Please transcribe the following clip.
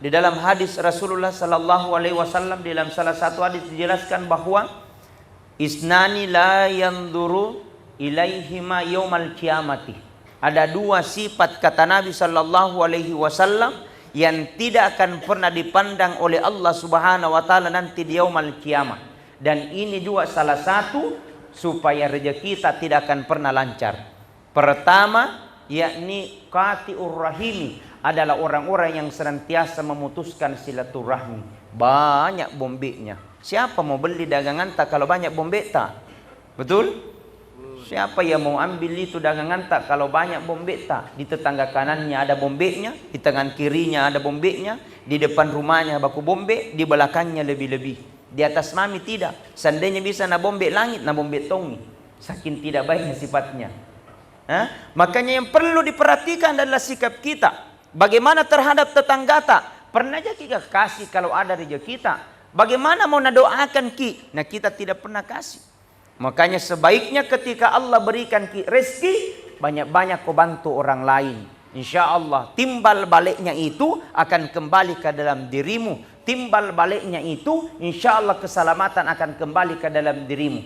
Di dalam hadis Rasulullah sallallahu alaihi wasallam, di dalam salah satu hadis dijelaskan bahwa isnani la yanzuru ilaihima yaumal qiyamati. Ada dua sifat kata Nabi sallallahu alaihi wasallam yang tidak akan pernah dipandang oleh Allah Subhanahu wa taala nanti di yaumul qiyamah. Dan ini juga salah satu supaya rezeki kita tidak akan pernah lancar. Pertama, yakni qati'ur rahimi, adalah orang-orang yang senantiasa memutuskan silaturahmi. Banyak bombeknya. Siapa mau beli dagangan tak kalau banyak bombek tak? Betul? Siapa yang mau ambil itu dagangan tak kalau banyak bombek tak? Di tetangga kanannya ada bombeknya, di tangan kirinya ada bombeknya, di depan rumahnya baku bombek, di belakangnya lebih-lebih. Di atas mami tidak. Seandainya bisa na bombek langit, na bombek tongi. Saking tidak baiknya sifatnya. Makanya yang perlu diperhatikan adalah sikap kita. Bagaimana terhadap tetangga tak? Pernah aja kita kasih kalau ada rezeki kita. Bagaimana mau doakan ki? Nah kita tidak pernah kasih. Makanya sebaiknya ketika Allah berikan ki rezeki, banyak-banyak kau bantu orang lain. Insya Allah timbal baliknya itu akan kembali ke dalam dirimu. Timbal baliknya itu insya Allah keselamatan akan kembali ke dalam dirimu.